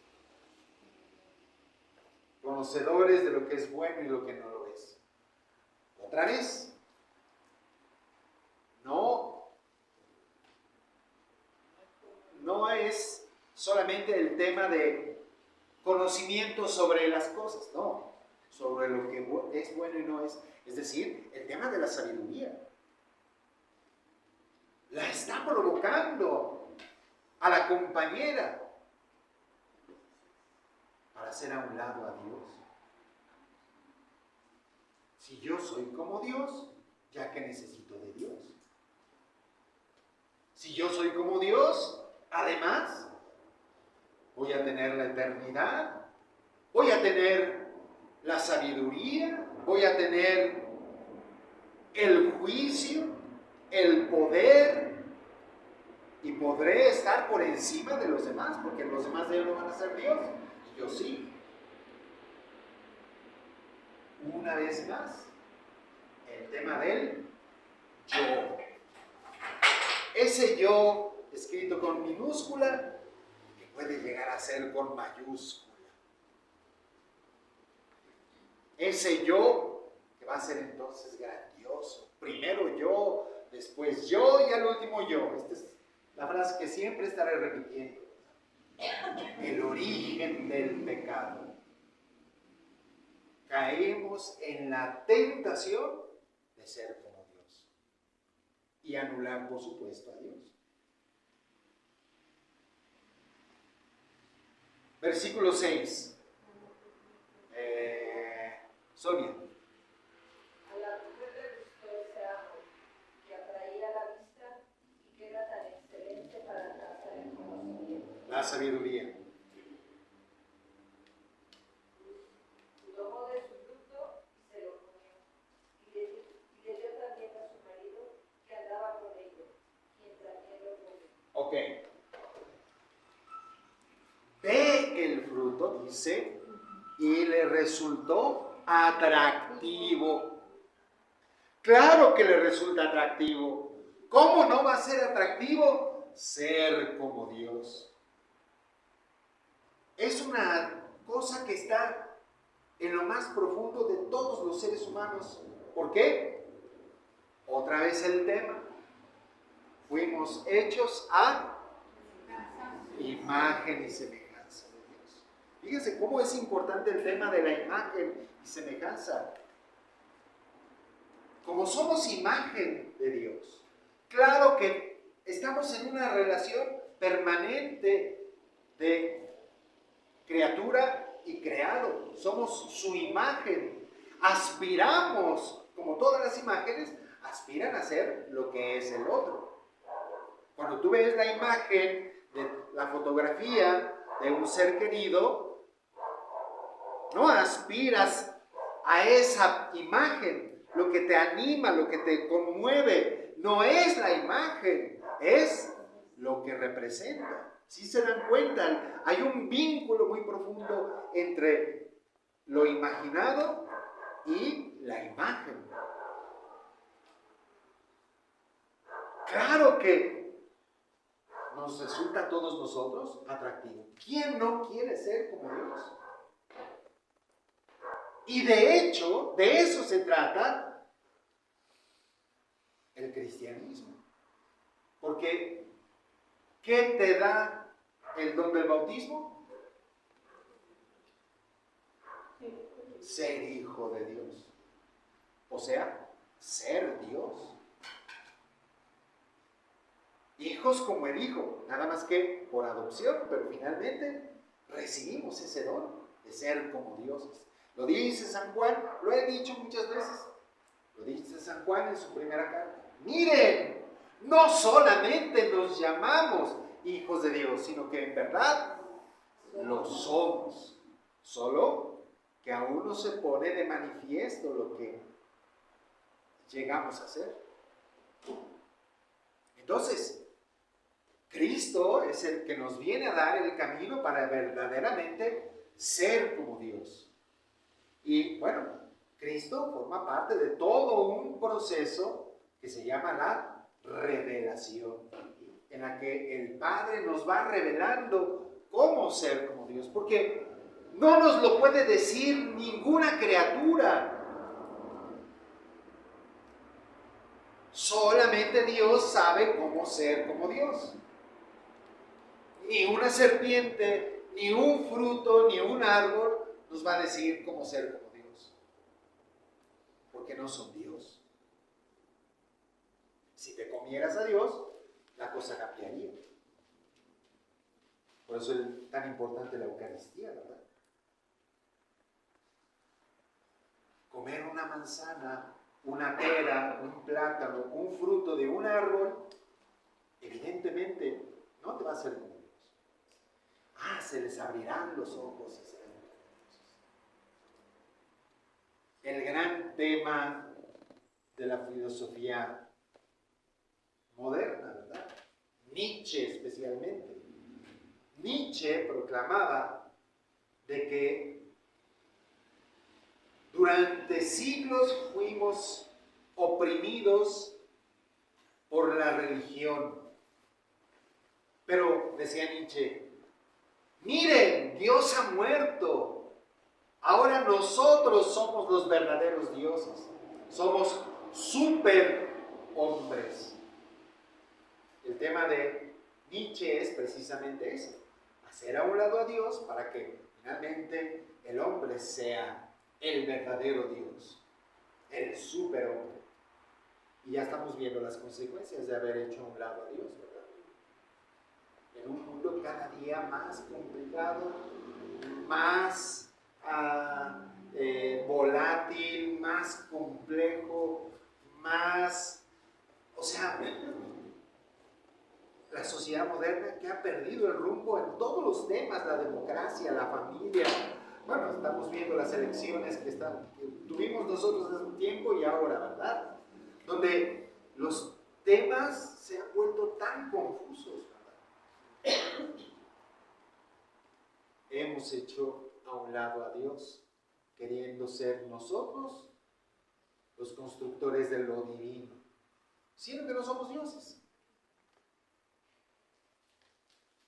conocedores de lo que es bueno y lo que no lo es. Otra vez, no es solamente el tema de conocimiento sobre las cosas, no, sobre lo que es bueno y no es. Es decir, el tema de la sabiduría. La está provocando a la compañera para hacer a un lado a Dios. Si yo soy como Dios, ya que necesito de Dios. Si yo soy como Dios, además, voy a tener la eternidad, voy a tener la sabiduría, voy a tener el juicio, el poder, y podré estar por encima de los demás, porque los demás de ellos no van a ser Dios, y yo sí. Una vez más, el tema del yo. Ese yo escrito con minúscula, que puede llegar a ser con mayúscula. Ese yo que va a ser entonces grandioso. Primero yo, después yo y al último yo. Esta es la frase que siempre estaré repitiendo. El origen del pecado. Caemos en la tentación de ser como Dios y anular, por supuesto, a Dios. Versículo 6. Sonia. A la mujer le gustó ese árbol, que atraía la vista y que era tan excelente para alcanzar el conocimiento. La sabiduría. Tomó de su fruto y se lo comió. Y le dio también a su marido que andaba con ella, quien también lo comió. Ok. Ve el fruto, dice, y le resultó atractivo. Claro que le resulta atractivo. ¿Cómo no va a ser atractivo? Ser como Dios. Es una cosa que está en lo más profundo de todos los seres humanos. ¿Por qué? Otra vez el tema. Fuimos hechos a imagen y semejanza de Dios. Fíjense cómo es importante el tema de la imagen y semejanza. como somos imagen de Dios, claro que estamos en una relación permanente de criatura y creado. Somos su imagen. Aspiramos, como todas las imágenes, aspiran a ser lo que es el otro. Cuando tú ves la imagen de la fotografía de un ser querido, no aspiras a esa imagen. Lo que te anima, lo que te conmueve, no es la imagen, es lo que representa. Si se dan cuenta, hay un vínculo muy profundo entre lo imaginado y la imagen. Claro que nos resulta a todos nosotros atractivo. ¿Quién no quiere ser como Dios? Y de hecho, de eso se trata el cristianismo. Porque, ¿qué te da el don del bautismo? Ser hijo de Dios. O sea, ser Dios. Hijos como el Hijo, nada más que por adopción, pero finalmente recibimos ese don de ser como dioses. Lo dice San Juan, lo he dicho muchas veces, lo dice San Juan en su primera carta. Miren, no solamente nos llamamos hijos de Dios, sino que en verdad lo somos. Solo que aún no se pone de manifiesto lo que llegamos a ser. Entonces, Cristo es el que nos viene a dar el camino para verdaderamente ser como Dios. Y bueno, Cristo forma parte de todo un proceso que se llama la revelación, en la que el Padre nos va revelando cómo ser como Dios, porque no nos lo puede decir ninguna criatura. Solamente Dios sabe cómo ser como Dios. Ni una serpiente, ni un fruto, ni un árbol nos va a decir cómo ser como Dios. Porque no son Dios. Si te comieras a Dios, la cosa cambiaría. Por eso es tan importante la Eucaristía, ¿verdad? Comer una manzana, una pera, un plátano, un fruto de un árbol, evidentemente no te va a hacer como Dios. Se les abrirán los ojos y serán hermosos. El gran tema de la filosofía moderna, ¿verdad? Nietzsche especialmente. Nietzsche proclamaba de que durante siglos fuimos oprimidos por la religión. Pero, decía Nietzsche, miren, Dios ha muerto. Ahora nosotros somos los verdaderos dioses. Somos superhombres. El tema de Nietzsche es precisamente eso. Hacer a un lado a Dios para que finalmente el hombre sea el verdadero Dios, el superhombre. Y ya estamos viendo las consecuencias de haber hecho a un lado a Dios, ¿verdad? En un mundo cada día más complicado, más volátil, más complejo, más... O sea, la sociedad moderna que ha perdido el rumbo en todos los temas, la democracia, la familia. Bueno, estamos viendo las elecciones que tuvimos nosotros hace un tiempo y ahora, ¿verdad? Donde los temas se han vuelto tan confusos, ¿verdad? Hemos hecho a un lado a Dios, queriendo ser nosotros los constructores de lo divino, siendo que no somos dioses.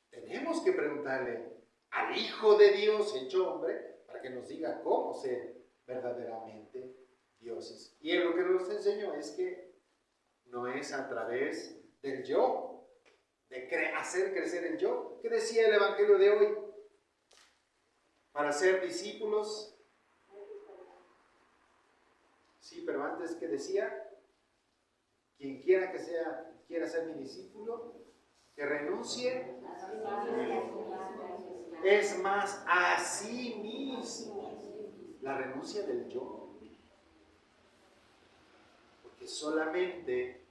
Tenemos que preguntarle al Hijo de Dios hecho hombre para que nos diga cómo ser verdaderamente dioses. Y él lo que nos enseñó es que no es a través del yo, de hacer crecer el yo. ¿Qué decía el Evangelio de hoy? Para ser discípulos. Sí, pero antes, ¿qué decía? Quien quiera quiera ser mi discípulo, que renuncie, es más, a sí mismo. La renuncia del yo. Porque solamente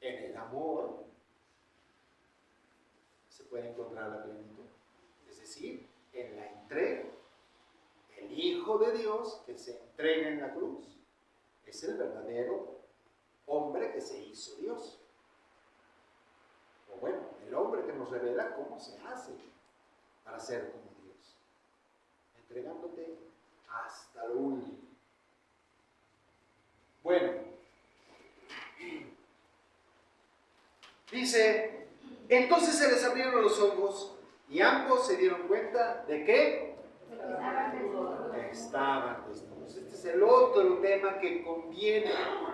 en el amor se puede encontrar la plenitud. Es decir, en la entrega. El Hijo de Dios que se entrega en la cruz es el verdadero hombre que se hizo Dios. O bueno, el hombre que nos revela cómo se hace para ser como Dios. Entregándote hasta lo último. Bueno, dice, entonces se les abrieron los ojos y ambos se dieron cuenta de que estaban desnudos. Este es el otro tema que conviene,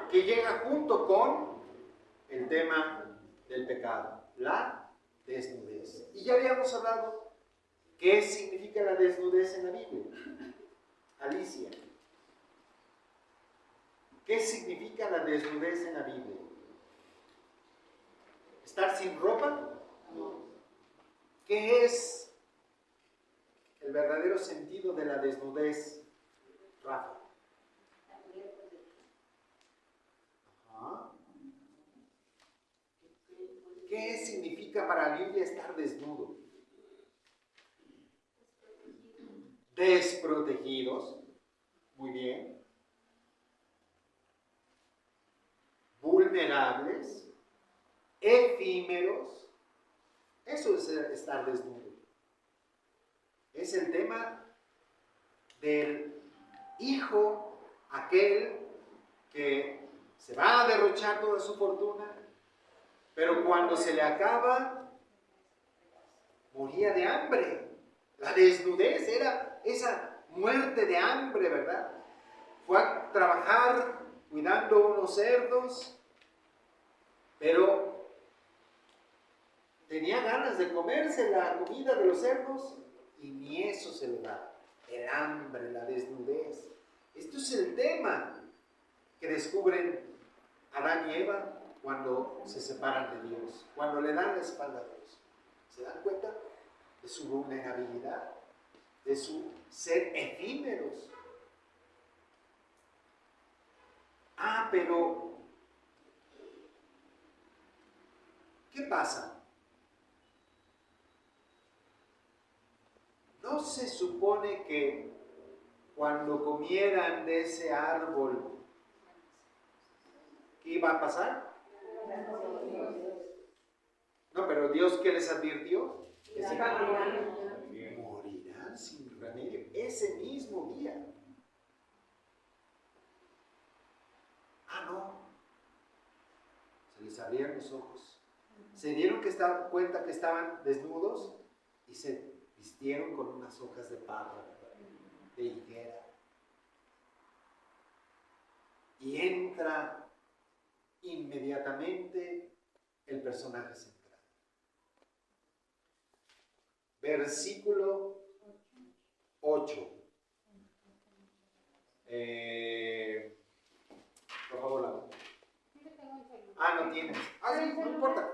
que llega junto con el tema del pecado, la desnudez. Y ya habíamos hablado qué significa la desnudez en la Biblia. Alicia, ¿qué significa la desnudez en la Biblia? ¿Estar sin ropa? ¿Qué es el verdadero sentido de la desnudez, Rafa? Ajá. ¿Qué significa para la Biblia estar desnudo? Desprotegidos. Muy bien. Vulnerables. Efímeros. Eso es estar desnudo. Es el tema del hijo, aquel que se va a derrochar toda su fortuna, pero cuando se le acaba, moría de hambre. La desnudez era esa muerte de hambre, ¿verdad? Fue a trabajar cuidando unos cerdos, pero tenía ganas de comerse la comida de los cerdos y ni eso se le da. El hambre, la desnudez. Esto es el tema que descubren Adán y Eva cuando se separan de Dios, cuando le dan la espalda a Dios. ¿Se dan cuenta de su vulnerabilidad, de su ser efímeros? Pero ¿qué pasa? ¿No se supone que cuando comieran de ese árbol, qué iba a pasar? No, pero Dios, ¿qué les advirtió? Que se morirán sin remedio ese mismo día. No. Se les abrieron los ojos. Se dieron cuenta que estaban desnudos y se vistieron con unas hojas de parra, de higuera. Y entra inmediatamente el personaje central. Versículo 8. Por favor, Laura. No tienes. Sí, no importa.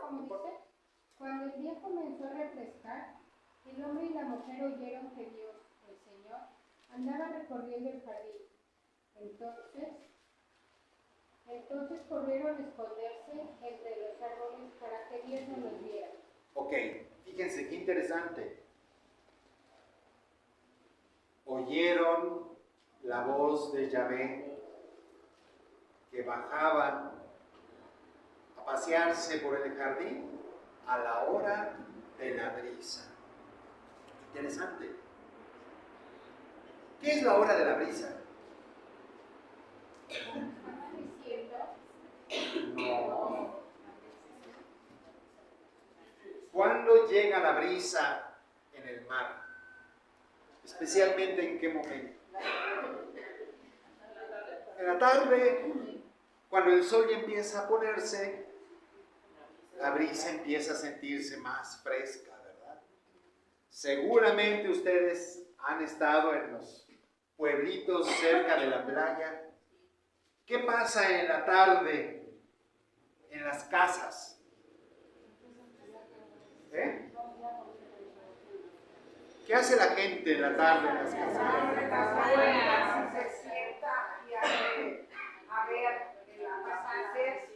Cuando el día comenzó a refrescar, el hombre y la mujer oyeron que Dios, el Señor, andaba recorriendo el jardín. Entonces corrieron a esconderse entre los árboles para que Dios no los viera. Ok, fíjense qué interesante. Oyeron la voz de Yahvé que bajaba a pasearse por el jardín a la hora de la brisa. Interesante. ¿Qué es la hora de la brisa? No. ¿Cuándo llega la brisa en el mar? Especialmente en qué momento. En la tarde, cuando el sol ya empieza a ponerse, la brisa empieza a sentirse más fresca, ¿verdad? Seguramente ustedes han estado en los pueblitos cerca de la playa. ¿Qué pasa en la tarde en las casas. ¿Eh? ¿Qué hace la gente en la tarde en las casas? Se sienta y a ver el amanecer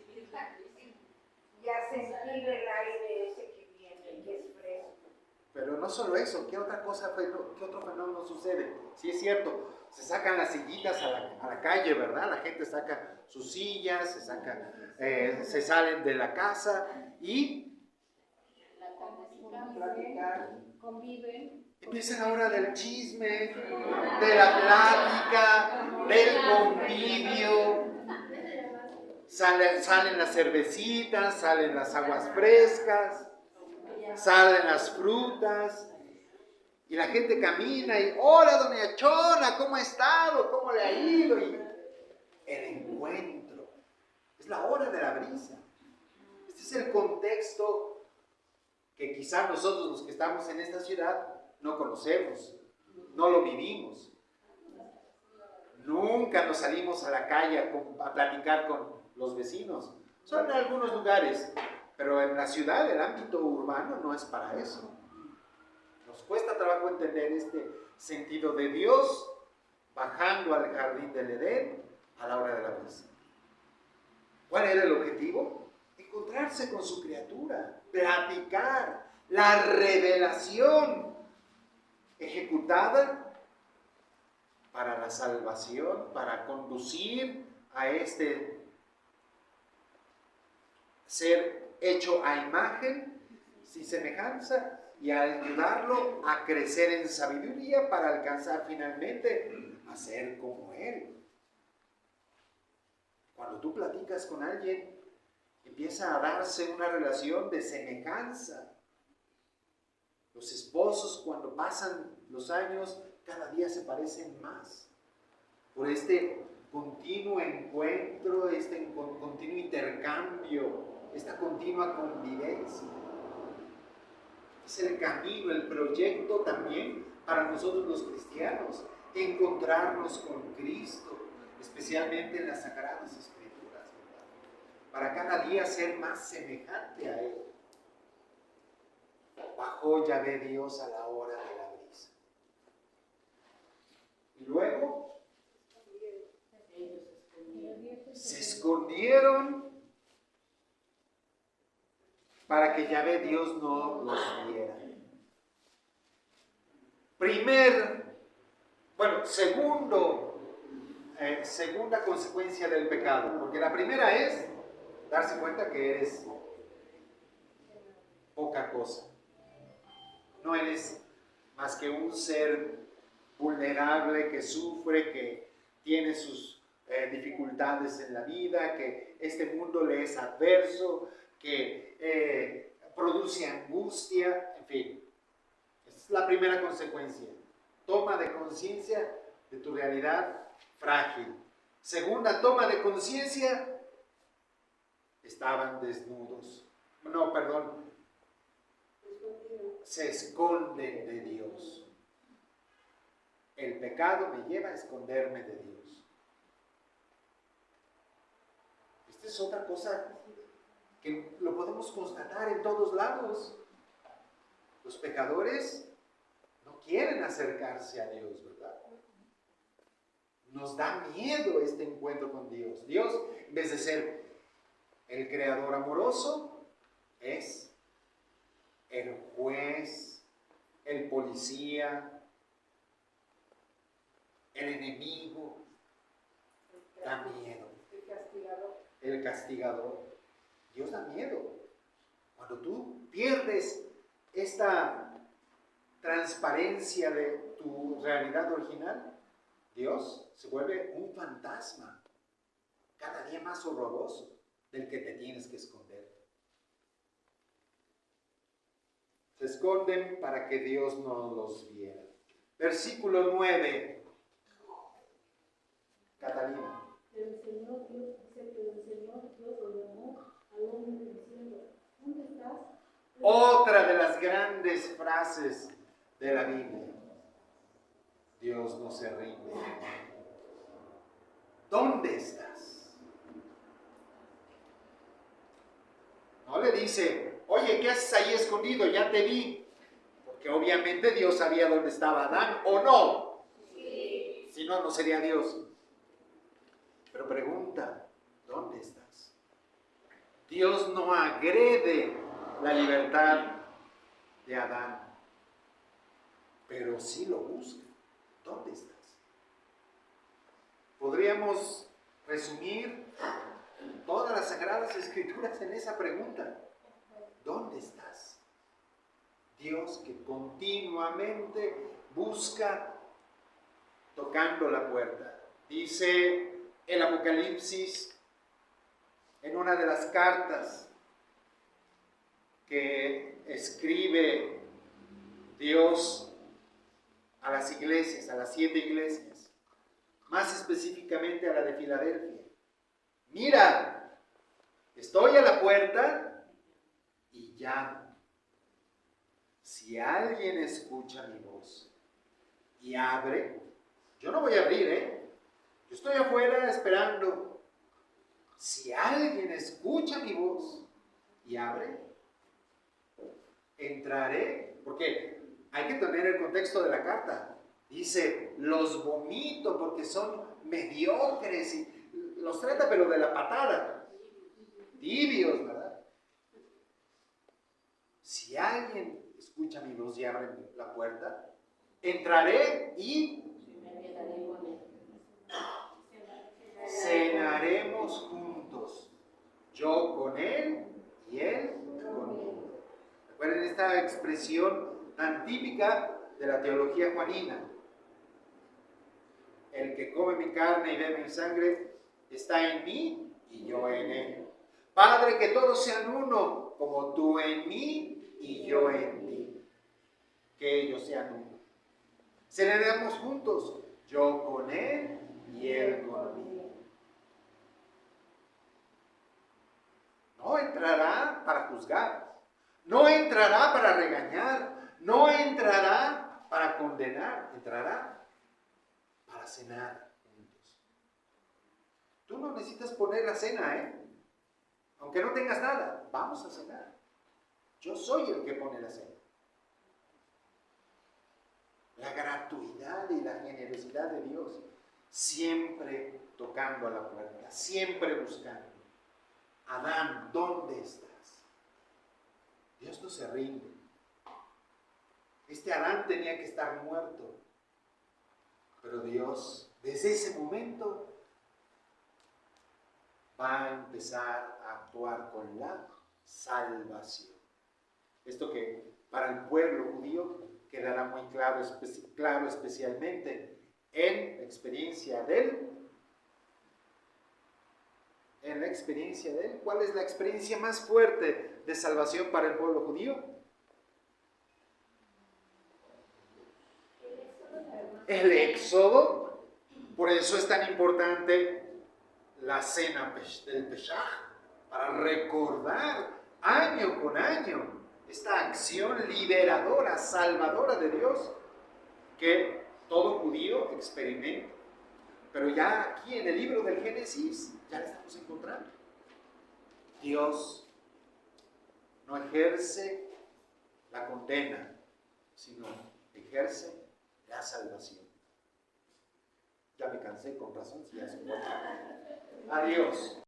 y a sentir el aire ese que viene, que es fresco. Pero no solo eso, ¿qué otra cosa, qué otro fenómeno sucede? Sí es cierto, se sacan las sillitas a la calle, ¿verdad? La gente saca sus sillas, se salen de la casa y Conviven. empieza la hora del chisme, de la plática, del convivio. Salen las cervecitas, salen las aguas frescas, salen las frutas. Y la gente camina y, hola, doña Chona, ¿cómo ha estado? ¿Cómo le ha ido? Y el encuentro. Es la hora de la brisa. Este es el contexto que quizás nosotros los que estamos en esta ciudad no conocemos, no lo vivimos. Nunca nos salimos a la calle a platicar con los vecinos. Son en algunos lugares, pero en la ciudad, el ámbito urbano no es para eso. Nos cuesta trabajo entender este sentido de Dios bajando al jardín del Edén a la hora de la brisa. ¿Cuál era el objetivo? Encontrarse con su criatura, platicar, la revelación ejecutada para la salvación, para conducir a este ser hecho a imagen y semejanza y a ayudarlo a crecer en sabiduría para alcanzar finalmente a ser como Él. Cuando tú platicas con alguien, empieza a darse una relación de semejanza. Los esposos, cuando pasan los años, cada día se parecen más. Por este continuo encuentro, este continuo intercambio, esta continua convivencia. Es el camino, el proyecto también para nosotros los cristianos, encontrarnos con Cristo, especialmente en las Sagradas Escrituras, ¿verdad? Para cada día ser más semejante a Él. Bajó Yahvé Dios a la hora de la brisa. Y luego se escondieron para que Yahvé Dios no los viera. Segunda consecuencia del pecado, porque la primera es darse cuenta que eres poca cosa. No eres más que un ser vulnerable que sufre, que tiene sus dificultades en la vida, que este mundo le es adverso, que produce angustia, en fin. Esa es la primera consecuencia. Toma de conciencia de tu realidad frágil. Segunda toma de conciencia, estaban desnudos. No, perdón. Se esconden de Dios. El pecado me lleva a esconderme de Dios. Esta es otra cosa que lo podemos constatar en todos lados. Los pecadores no quieren acercarse a Dios, ¿verdad? Nos da miedo este encuentro con Dios. Dios, en vez de ser el creador amoroso, es el juez, el policía, el enemigo. Da miedo. El castigador. Dios da miedo. Cuando tú pierdes esta transparencia de tu realidad original, Dios se vuelve un fantasma, cada día más horroroso, del que te tienes que esconder. Se esconden para que Dios no los viera. Versículo 9. Catalina. Pero el Señor Dios, dice que el Señor Dios lo llamó al hombre diciendo, ¿dónde estás? Otra de las grandes frases de la Biblia. Dios no se rinde. ¿Dónde estás? No le dice, oye, ¿qué haces ahí escondido? Ya te vi. Porque obviamente Dios sabía dónde estaba Adán, ¿o no? Sí. Si no, no sería Dios. Pero pregunta, ¿dónde estás? Dios no agrede la libertad de Adán, pero sí lo busca. ¿Dónde estás? Podríamos resumir todas las Sagradas Escrituras en esa pregunta. ¿Dónde estás? Dios que continuamente busca tocando la puerta. Dice el Apocalipsis en una de las cartas que escribe Dios a las iglesias, a las 7 iglesias, más específicamente a la de Filadelfia. Mira, estoy a la puerta y llamo. Si alguien escucha mi voz y abre, yo no voy a abrir, yo estoy afuera esperando. Si alguien escucha mi voz y abre, entraré, porque hay que tener el contexto de la carta. Dice, los vomito porque son mediocres y los trata pero de la patada. Tibios, ¿verdad? Si alguien escucha mi voz y abre la puerta, entraré y cenaremos juntos, yo con él y él conmigo. Recuerden esta expresión tan típica de la teología juanina. El que come mi carne y bebe mi sangre está en mí y yo en él. Padre, que todos sean uno, como tú en mí y yo en ti. Que ellos sean uno. Cenaremos juntos, yo con él y él conmigo. No entrará para juzgar, no entrará para regañar, no entrará para condenar, entrará para cenar juntos. Tú no necesitas poner la cena, aunque no tengas nada, vamos a cenar. Yo soy el que pone la cena. La gratuidad y la generosidad de Dios, siempre tocando a la puerta, siempre buscando. Adán, ¿dónde estás? Dios no se rinde. Este Adán tenía que estar muerto, pero Dios, desde ese momento, va a empezar a actuar con la salvación. Esto que para el pueblo judío quedará muy claro especialmente en la experiencia de él. En la experiencia de él. ¿Cuál es la experiencia más fuerte de salvación para el pueblo judío? El Éxodo. Por eso es tan importante la cena del Pesaj, para recordar año con año esta acción liberadora, salvadora de Dios que todo judío experimenta. Pero ya aquí en el libro del Génesis ya la estamos encontrando. Dios no ejerce la condena, sino ejerce la salvación. Ya me cansé, con razón, si ya se puede. Adiós.